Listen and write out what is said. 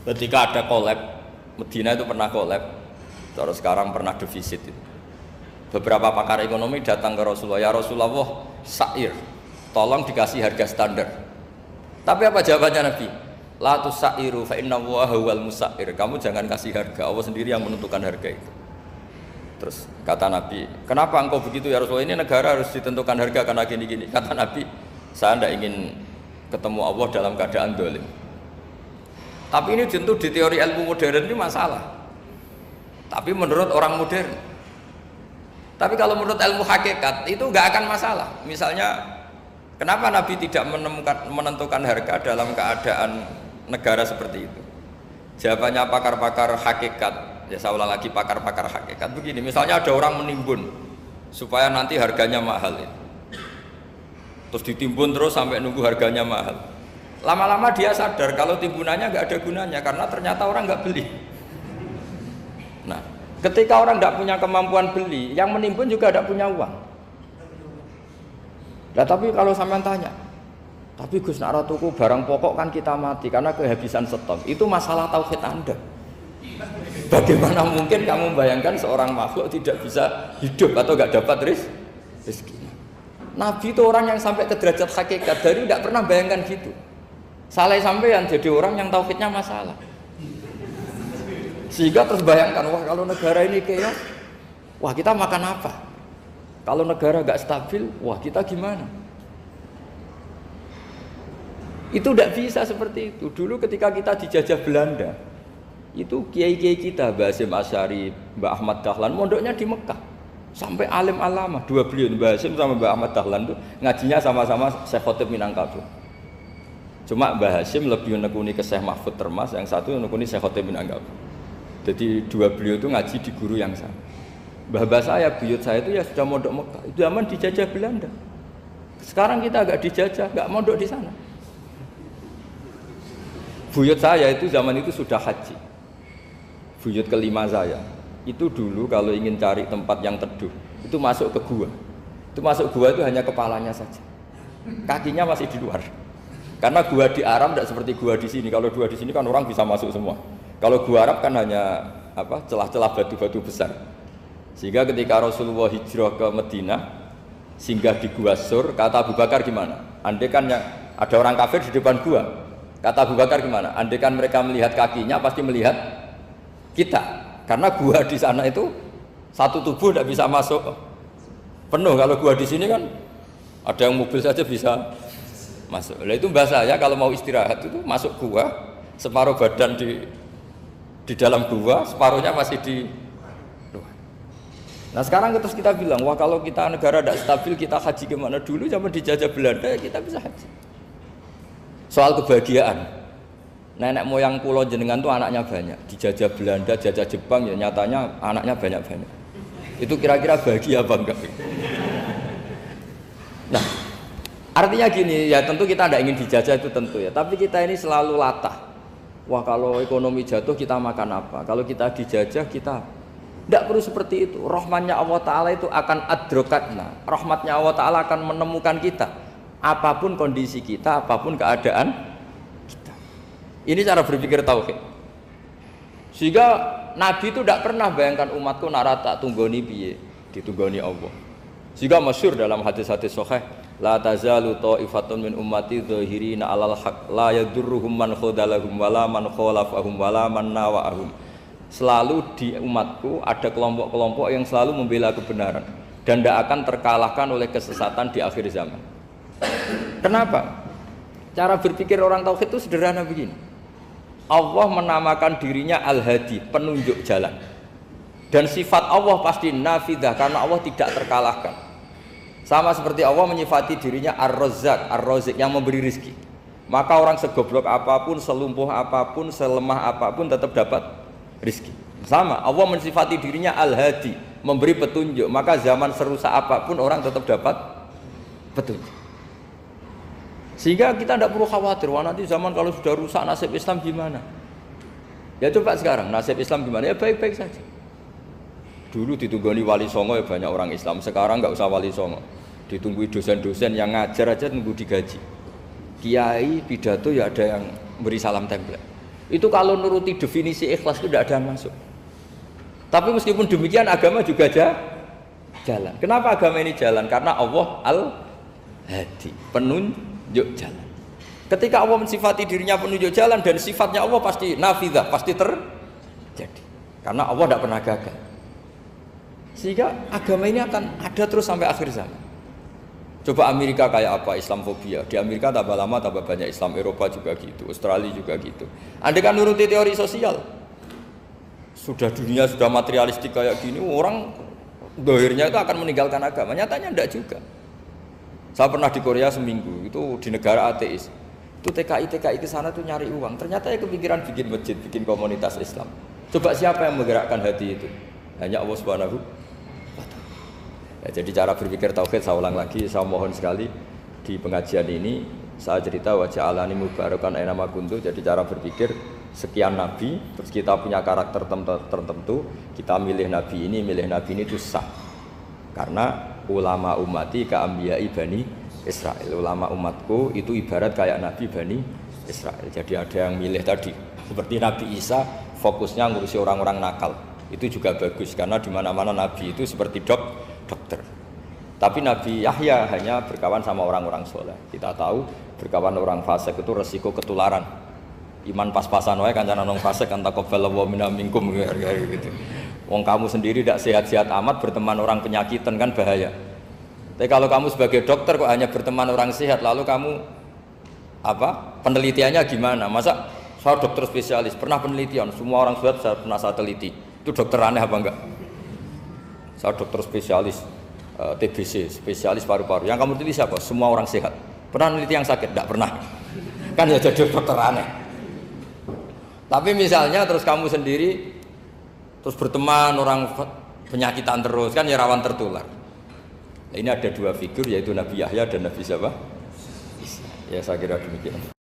Ketika ada collab, Medina itu pernah collab, terus sekarang pernah defisit. Beberapa pakar ekonomi datang ke Rasulullah, ya Rasulullah, sa'ir, tolong dikasih harga standar. Tapi apa jawabannya Nabi? La tusairu fa inna Allaha huwal musair. Kamu jangan kasih harga, Allah sendiri yang menentukan harga itu. Terus kata Nabi, kenapa engkau begitu ya Rasulullah? Ini negara harus ditentukan harga karena gini-gini. Kata Nabi, saya tidak ingin ketemu Allah dalam keadaan dolim. Tapi ini tentu di teori ilmu modern ini masalah. Tapi menurut orang modern. Tapi kalau menurut ilmu hakikat itu nggak akan masalah. Misalnya, kenapa Nabi tidak menentukan harga dalam keadaan negara seperti itu? Jawabannya pakar-pakar hakikat. Ya saya ulang lagi, pakar-pakar hakikat begini. Misalnya ada orang menimbun supaya nanti harganya mahal. Terus ditimbun terus sampai nunggu harganya mahal. Lama-lama dia sadar kalau timbunannya nggak ada gunanya karena ternyata orang nggak beli. Nah, ketika orang nggak punya kemampuan beli, yang menimbun juga tidak punya uang. Nah, tapi kalau sampean tanya, tapi Gus nak tuku barang pokok kan kita mati karena kehabisan stok. Itu masalah tauhid Anda. Bagaimana mungkin kamu membayangkan seorang makhluk tidak bisa hidup atau nggak dapat rezeki? Nabi itu orang yang sampai ke derajat hakikat, dari tidak pernah bayangkan gitu. Salah sampean jadi orang yang tauhidnya masalah. Sehingga terus bayangkan, wah kalau negara ini chaos, wah kita makan apa? Kalau negara gak stabil, wah kita gimana? Itu tidak bisa seperti itu. Dulu ketika kita dijajah Belanda, itu kiai-kiai kita, Mbah Hasyim Asy'ari, Mbah Ahmad Dahlan, mondoknya di Mekah. Sampai alim alama, dua beliau, Mbah Hasyim sama Mbah Ahmad Dahlan itu ngajinya sama-sama Syekh Khotib Minangkabau. Cuma Mbah Hasyim lebih menekuni ke Syekh Mahfud Termas, yang satu menekuni Syekh Khotib Minangkabau. Jadi dua beliau itu ngaji di guru yang sama. Mbah saya, buyut saya itu ya sudah mondok Mekah. Itu zaman dijajah Belanda. Sekarang kita agak dijajah, nggak mondok di sana. Buyut saya itu zaman itu sudah haji. Buyut kelima saya. Itu dulu kalau ingin cari tempat yang teduh, itu masuk ke gua. Itu masuk gua itu hanya kepalanya saja. Kakinya masih di luar. Karena gua di Arab tidak seperti gua di sini. Kalau gua di sini kan orang bisa masuk semua. Kalau gua Arab kan hanya celah-celah batu-batu besar. Sehingga ketika Rasulullah hijrah ke Madinah, singgah di Gua Sur, kata Abu Bakar gimana? Andai kan ada orang kafir di depan gua, kata Abu Bakar gimana? Andai kan mereka melihat kakinya, pasti melihat kita. Karena gua di sana itu satu tubuh tidak bisa masuk penuh. Kalau gua di sini kan ada yang mobil saja bisa masuk. Nah itu bahasa ya kalau mau istirahat itu masuk gua, separuh badan di dalam gua, separuhnya masih di luar. Nah sekarang terus kita bilang, wah kalau kita negara tidak stabil kita haji kemana? Dulu zaman dijajah Belanda ya kita bisa haji. Soal kebahagiaan, nenek moyang pulau jenengan tuh anaknya banyak. Dijajah Belanda, jajah Jepang ya nyatanya anaknya banyak-banyak. Itu kira-kira bahagia apa enggak? Nah artinya gini, ya tentu kita tidak ingin dijajah itu tentu ya. Tapi kita ini selalu latah. Wah kalau ekonomi jatuh kita makan apa? Kalau kita dijajah kita tidak perlu seperti itu. Rahmatnya Allah Ta'ala itu akan adrokatna. Rahmatnya Allah Ta'ala akan menemukan kita. Apapun kondisi kita, apapun keadaan kita. Ini cara berpikir tauhid. Sehingga Nabi itu tidak pernah bayangkan umatku narata tunggoni piye, ditunggoni Allah. Sehingga masyhur dalam hadis-hadis sahih, la tazalu ta'ifatun min ummati dzahirina 'alal haq la yadurruhum man khadalahum wala man khalafahum wala man nawa'ahum. Selalu di umatku ada kelompok-kelompok yang selalu membela kebenaran dan tidak akan terkalahkan oleh kesesatan di akhir zaman. Kenapa? Cara berpikir orang tauhid itu sederhana begini. Allah menamakan dirinya Al-Hadi, penunjuk jalan. Dan sifat Allah pasti nafidah karena Allah tidak terkalahkan. Sama seperti Allah menyifati dirinya Ar-Razzaq, Ar-Razik yang memberi rizki. Maka orang segoblok apapun, selumpuh apapun, selemah apapun tetap dapat rizki. Sama, Allah mensifati dirinya Al-Hadi, memberi petunjuk. Maka zaman serusak apapun orang tetap dapat petunjuk. Sehingga kita tidak perlu khawatir, wah nanti zaman kalau sudah rusak nasib Islam gimana? Ya coba sekarang nasib Islam gimana? Ya baik-baik saja. Dulu ditunggoni wali songo ya banyak orang Islam, sekarang nggak usah wali songo, ditunggui dosen-dosen yang ngajar aja tunggu digaji. Kiai pidato ya ada yang beri salam tempel. Itu kalau nuruti definisi ikhlas itu tidak ada yang masuk. Tapi meskipun demikian agama juga jalan. Kenapa agama ini jalan? Karena Allah Al-Hadi, penunjuk jalan. Ketika Allah mensifati dirinya penunjuk jalan dan sifatnya Allah pasti nafidah, pasti terjadi. Karena Allah tidak pernah gagal. Sehingga agama ini akan ada terus sampai akhir zaman. Coba Amerika kayak apa, Islamofobia. Di Amerika tambah lama tambah banyak Islam, Eropa juga gitu, Australia juga gitu. Andai kan nuruti teori sosial, sudah dunia sudah materialistik kayak gini, orang dohirnya itu akan meninggalkan agama. Nyatanya enggak juga. Saya pernah di Korea seminggu, itu di negara ateis. Itu TKI ke sana tuh nyari uang. Ternyata ya kepikiran bikin masjid, bikin komunitas Islam. Coba siapa yang menggerakkan hati itu? Hanya Allah Subhanahu wa Ta'ala. Ya, jadi cara berpikir tauhid saya ulang lagi, saya mohon sekali di pengajian ini saya cerita wajah alani mubarakan aina ma kuntu. Jadi cara berpikir sekian nabi, terus kita punya karakter tertentu, kita milih nabi ini itu sah. Karena ulama ummati ka ambiyai bani Israel. Ulama umatku itu ibarat kayak nabi bani Israel. Jadi ada yang milih tadi seperti Nabi Isa fokusnya ngurusi orang-orang nakal. Itu juga bagus karena di mana-mana nabi itu seperti dokter. Tapi Nabi Yahya hanya berkawan sama orang-orang soleh. Kita tahu berkawan orang fasik itu resiko ketularan. Iman pas-pasan wae kancane nang fasik kan taqabbalallahu minna minkum gitu. Wong kamu sendiri tidak sehat-sehat amat berteman orang penyakitan kan bahaya. Tapi kalau kamu sebagai dokter kok hanya berteman orang sehat, lalu kamu apa? Penelitiannya gimana? Masa saya dokter spesialis, pernah penelitian, semua orang sehat saya pernah saya teliti. Itu dokter aneh apa enggak? Saya dokter spesialis TBC, spesialis paru-paru. Yang kamu teliti siapa? Semua orang sehat. Pernah meneliti yang sakit? Enggak pernah. Kan ya jadi dokter aneh. Tapi misalnya terus kamu sendiri terus berteman orang penyakitan terus, kan ya rawan tertular. Nah, ini ada dua figur yaitu Nabi Yahya dan Nabi siapa? Ya saya kira demikian.